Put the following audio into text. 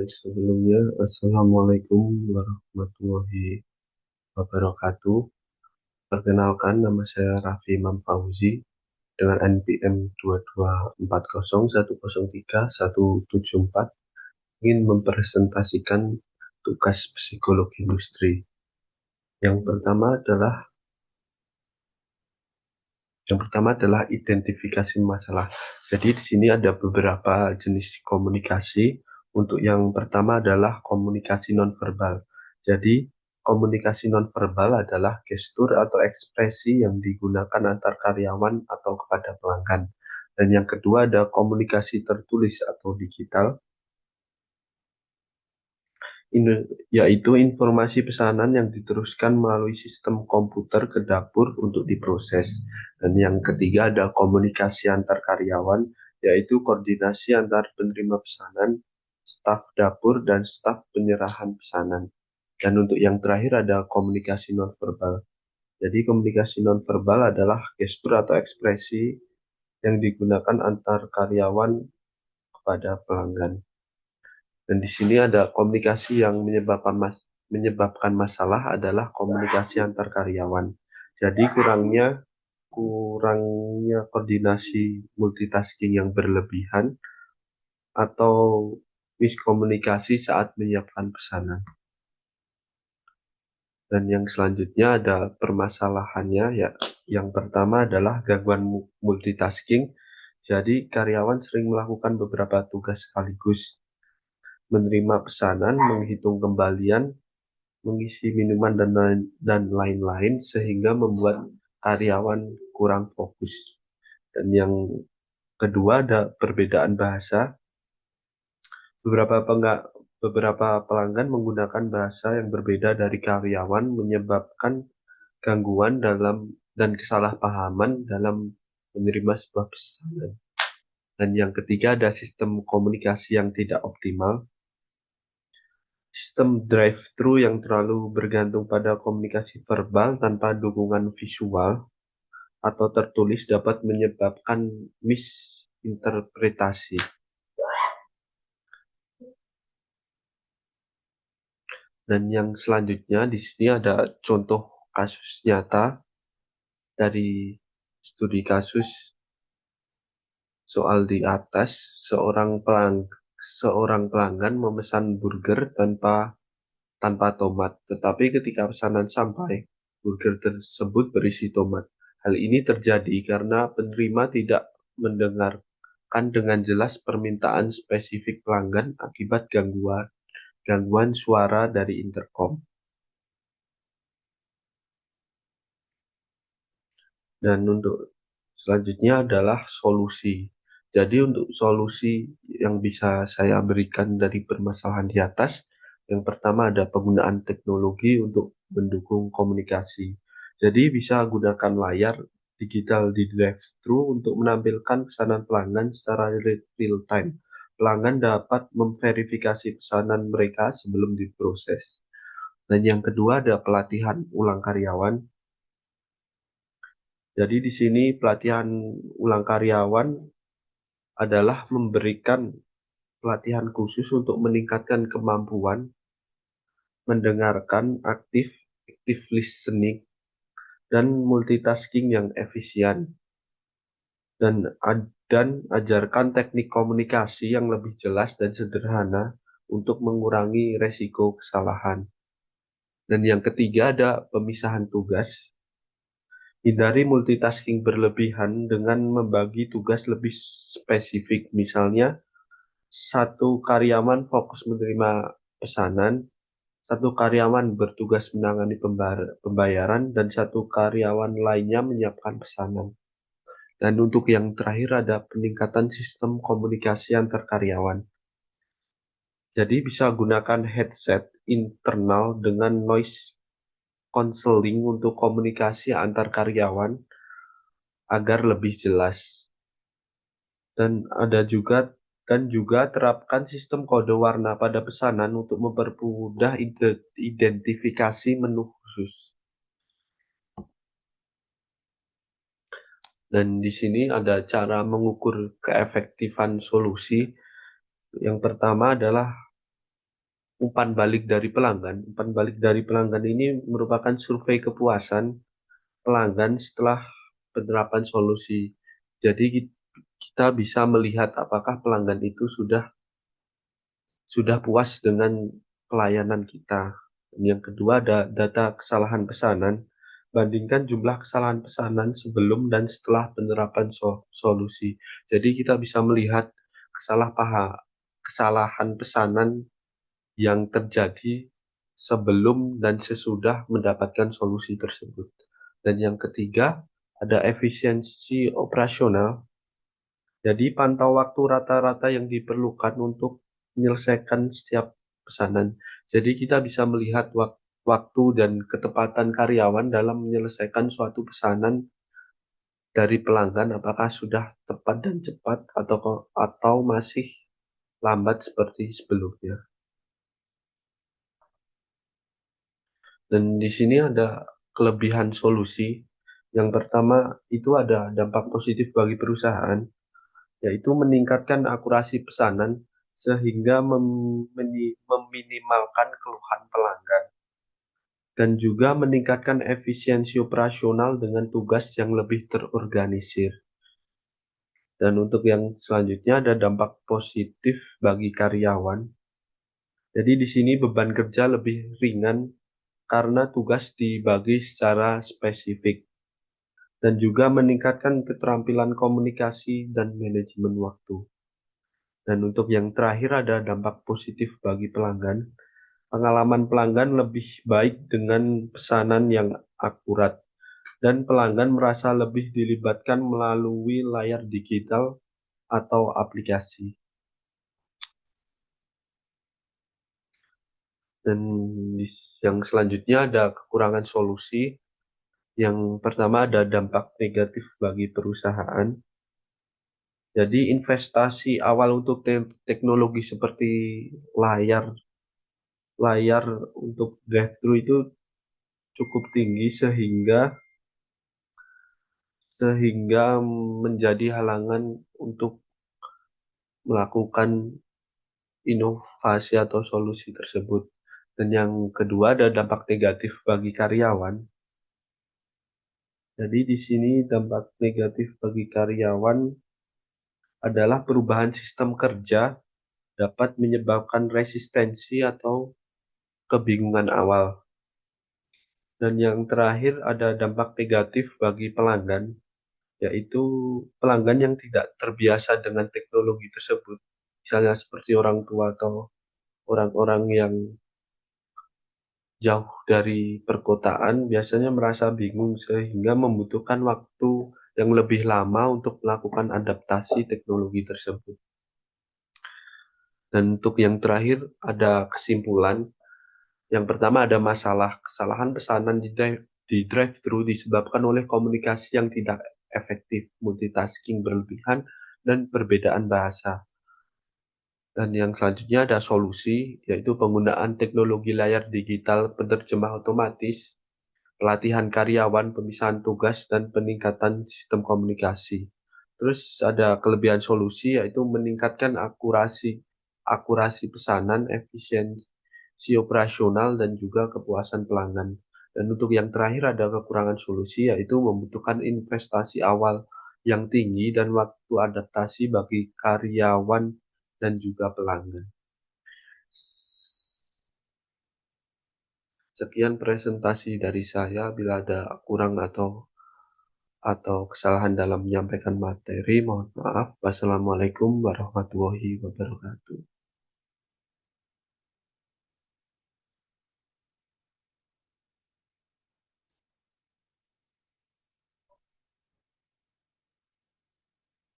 Sebelumnya, Assalamualaikum warahmatullahi wabarakatuh. Perkenalkan, nama saya Raffi Imam Fauzi dengan NPM 22401031174 ingin mempresentasikan tugas psikologi industri. Yang pertama adalah identifikasi masalah. Jadi di sini ada beberapa jenis komunikasi. Untuk yang pertama adalah komunikasi nonverbal. Jadi komunikasi nonverbal adalah gestur atau ekspresi yang digunakan antar karyawan atau kepada pelanggan. Dan yang kedua ada komunikasi tertulis atau digital, yaitu informasi pesanan yang diteruskan melalui sistem komputer ke dapur untuk diproses. Dan yang ketiga ada komunikasi antar karyawan, yaitu koordinasi antar penerima pesanan, staf dapur, dan staf penyerahan pesanan. Dan untuk yang terakhir ada komunikasi nonverbal. Jadi komunikasi nonverbal adalah gestur atau ekspresi yang digunakan antar karyawan kepada pelanggan. Dan di sini ada komunikasi yang menyebabkan masalah adalah komunikasi antar karyawan. Jadi kurangnya koordinasi multitasking yang berlebihan atau miskomunikasi saat menyiapkan pesanan. Dan yang selanjutnya ada permasalahannya, ya. Yang pertama adalah gangguan multitasking. Jadi karyawan sering melakukan beberapa tugas sekaligus, menerima pesanan, menghitung kembalian, mengisi minuman dan lain-lain, sehingga membuat karyawan kurang fokus. Dan yang kedua ada perbedaan bahasa. Beberapa pelanggan menggunakan bahasa yang berbeda dari karyawan, menyebabkan gangguan dan kesalahpahaman dalam menerima sebuah pesanan. Dan yang ketiga ada sistem komunikasi yang tidak optimal. Sistem drive-thru yang terlalu bergantung pada komunikasi verbal tanpa dukungan visual atau tertulis dapat menyebabkan misinterpretasi. Dan yang selanjutnya di sini ada contoh kasus nyata dari studi kasus soal di atas. Seorang pelanggan memesan burger tanpa tomat, tetapi ketika pesanan sampai, burger tersebut berisi tomat. Hal ini terjadi karena penerima tidak mendengarkan dengan jelas permintaan spesifik pelanggan akibat gangguan suara dari intercom. Dan untuk selanjutnya adalah solusi. Jadi untuk solusi yang bisa saya berikan dari permasalahan di atas, yang pertama ada penggunaan teknologi untuk mendukung komunikasi. Jadi bisa gunakan layar digital di drive-thru untuk menampilkan pesanan pelanggan secara real time. Pelanggan dapat memverifikasi pesanan mereka sebelum diproses. Dan yang kedua ada pelatihan ulang karyawan. Jadi di sini pelatihan ulang karyawan adalah memberikan pelatihan khusus untuk meningkatkan kemampuan mendengarkan, active listening, dan multitasking yang efisien. Dan ajarkan teknik komunikasi yang lebih jelas dan sederhana untuk mengurangi resiko kesalahan. Dan yang ketiga ada pemisahan tugas. Hindari multitasking berlebihan dengan membagi tugas lebih spesifik. Misalnya, satu karyawan fokus menerima pesanan, satu karyawan bertugas menangani pembayaran, dan satu karyawan lainnya menyiapkan pesanan. Dan untuk yang terakhir ada peningkatan sistem komunikasi antar karyawan. Jadi bisa gunakan headset internal dengan noise cancelling untuk komunikasi antar karyawan agar lebih jelas. Dan juga terapkan sistem kode warna pada pesanan untuk mempermudah identifikasi menu khusus. Dan di sini ada cara mengukur keefektifan solusi. Yang pertama adalah umpan balik dari pelanggan. Umpan balik dari pelanggan ini merupakan survei kepuasan pelanggan setelah penerapan solusi. Jadi kita bisa melihat apakah pelanggan itu sudah puas dengan pelayanan kita. Dan yang kedua ada data kesalahan pesanan. Bandingkan jumlah kesalahan pesanan sebelum dan setelah penerapan solusi. Jadi kita bisa melihat kesalahan pesanan yang terjadi sebelum dan sesudah mendapatkan solusi tersebut. Dan yang ketiga, ada efisiensi operasional. Jadi pantau waktu rata-rata yang diperlukan untuk menyelesaikan setiap pesanan. Jadi kita bisa melihat waktu dan ketepatan karyawan dalam menyelesaikan suatu pesanan dari pelanggan apakah sudah tepat dan cepat atau masih lambat seperti sebelumnya. Dan di sini ada kelebihan solusi. Yang pertama itu ada dampak positif bagi perusahaan, yaitu meningkatkan akurasi pesanan sehingga meminimalkan keluhan pelanggan dan juga meningkatkan efisiensi operasional dengan tugas yang lebih terorganisir. Dan untuk yang selanjutnya ada dampak positif bagi karyawan. Jadi di sini beban kerja lebih ringan karena tugas dibagi secara spesifik dan juga meningkatkan keterampilan komunikasi dan manajemen waktu. Dan untuk yang terakhir ada dampak positif bagi pelanggan. Pengalaman pelanggan lebih baik dengan pesanan yang akurat dan pelanggan merasa lebih dilibatkan melalui layar digital atau aplikasi. Dan yang selanjutnya ada kekurangan solusi. Yang pertama ada dampak negatif bagi perusahaan. Jadi investasi awal untuk teknologi seperti layar layar untuk drive-thru itu cukup tinggi sehingga menjadi halangan untuk melakukan inovasi atau solusi tersebut. Dan yang kedua ada dampak negatif bagi karyawan. Jadi di sini dampak negatif bagi karyawan adalah perubahan sistem kerja dapat menyebabkan resistensi atau kebingungan awal. Dan yang terakhir ada dampak negatif bagi pelanggan, yaitu pelanggan yang tidak terbiasa dengan teknologi tersebut, misalnya seperti orang tua atau orang-orang yang jauh dari perkotaan, biasanya merasa bingung sehingga membutuhkan waktu yang lebih lama untuk melakukan adaptasi teknologi tersebut. Dan untuk yang terakhir ada kesimpulan. Yang pertama ada kesalahan pesanan di drive-thru disebabkan oleh komunikasi yang tidak efektif, multitasking berlebihan, dan perbedaan bahasa. Dan yang selanjutnya ada solusi, yaitu penggunaan teknologi layar digital, penerjemah otomatis, pelatihan karyawan, pemisahan tugas, dan peningkatan sistem komunikasi. Terus ada kelebihan solusi, yaitu meningkatkan akurasi pesanan, efisiensi operasional, dan juga kepuasan pelanggan. Dan untuk yang terakhir ada kekurangan solusi, yaitu membutuhkan investasi awal yang tinggi dan waktu adaptasi bagi karyawan dan juga pelanggan. Sekian presentasi dari saya. Bila ada kurang atau kesalahan dalam menyampaikan materi, mohon maaf. Wassalamualaikum warahmatullahi wabarakatuh.